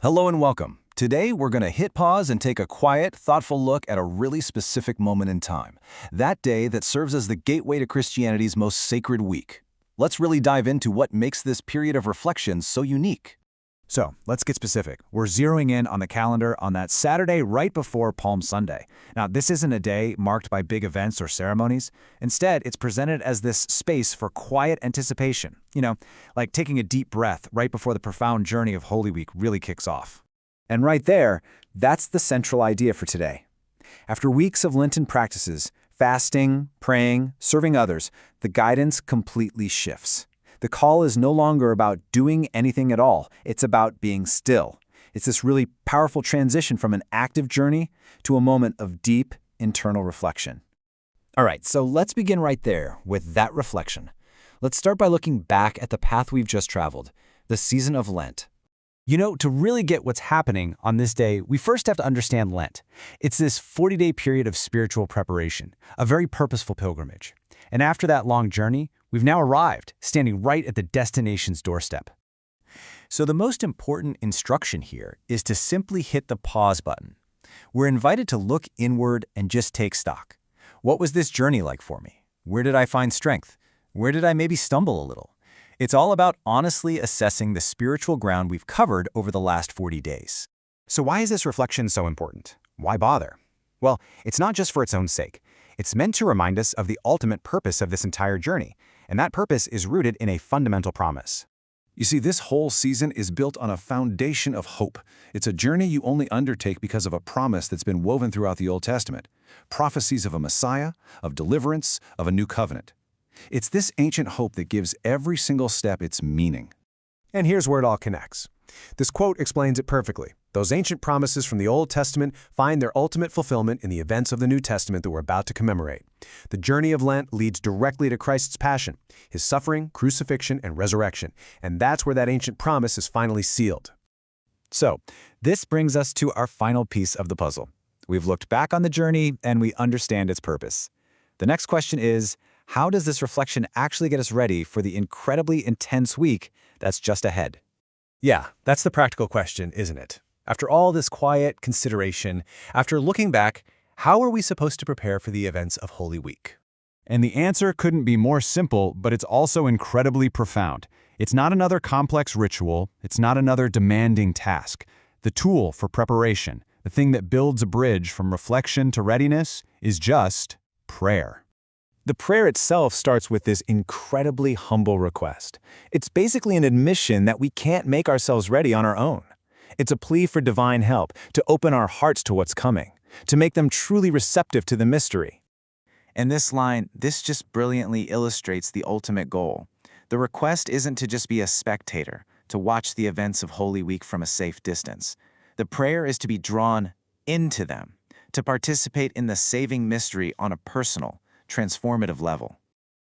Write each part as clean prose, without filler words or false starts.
Hello and welcome. Today we're going to hit pause and take a quiet, thoughtful look at a really specific moment in time. That day that serves as the gateway to Christianity's most sacred week. Let's really dive into what makes this period of reflection so unique. So, let's get specific. We're zeroing in on the calendar on that Saturday right before Palm Sunday. Now, this isn't a day marked by big events or ceremonies. Instead, it's presented as this space for quiet anticipation. Like taking a deep breath right before the profound journey of Holy Week really kicks off. And right there, that's the central idea for today. After weeks of Lenten practices, fasting, praying, serving others, the guidance completely shifts. The call is no longer about doing anything at all. It's about being still. It's this really powerful transition from an active journey to a moment of deep internal reflection. All right, so let's begin right there with that reflection. Let's start by looking back at the path we've just traveled, the season of Lent. To really get what's happening on this day, we first have to understand Lent. It's this 40-day period of spiritual preparation, a very purposeful pilgrimage. And after that long journey, we've now arrived, standing right at the destination's doorstep. So the most important instruction here is to simply hit the pause button. We're invited to look inward and just take stock. What was this journey like for me? Where did I find strength? Where did I maybe stumble a little? It's all about honestly assessing the spiritual ground we've covered over the last 40 days. So why is this reflection so important? Why bother? Well, it's not just for its own sake. It's meant to remind us of the ultimate purpose of this entire journey, and that purpose is rooted in a fundamental promise. You see, this whole season is built on a foundation of hope. It's a journey you only undertake because of a promise that's been woven throughout the Old Testament. Prophecies of a Messiah, of deliverance, of a new covenant. It's this ancient hope that gives every single step its meaning. And here's where it all connects. This quote explains it perfectly. Those ancient promises from the Old Testament find their ultimate fulfillment in the events of the New Testament that we're about to commemorate. The journey of Lent leads directly to Christ's passion, his suffering, crucifixion, and resurrection. And that's where that ancient promise is finally sealed. So, this brings us to our final piece of the puzzle. We've looked back on the journey and we understand its purpose. The next question is, how does this reflection actually get us ready for the incredibly intense week that's just ahead? Yeah, that's the practical question, isn't it? After all this quiet consideration, after looking back, how are we supposed to prepare for the events of Holy Week? And the answer couldn't be more simple, but it's also incredibly profound. It's not another complex ritual. It's not another demanding task. The tool for preparation, the thing that builds a bridge from reflection to readiness, is just prayer. The prayer itself starts with this incredibly humble request. It's basically an admission that we can't make ourselves ready on our own. It's a plea for divine help, to open our hearts to what's coming, to make them truly receptive to the mystery. And this just brilliantly illustrates the ultimate goal. The request isn't to just be a spectator, to watch the events of Holy Week from a safe distance. The prayer is to be drawn into them, to participate in the saving mystery on a personal, transformative level.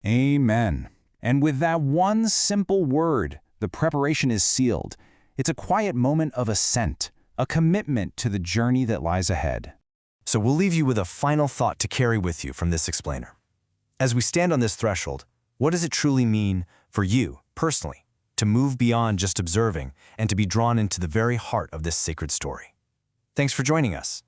Amen. And with that one simple word, the preparation is sealed. It's a quiet moment of assent, a commitment to the journey that lies ahead. So we'll leave you with a final thought to carry with you from this explainer. As we stand on this threshold, what does it truly mean for you, personally, to move beyond just observing and to be drawn into the very heart of this sacred story? Thanks for joining us.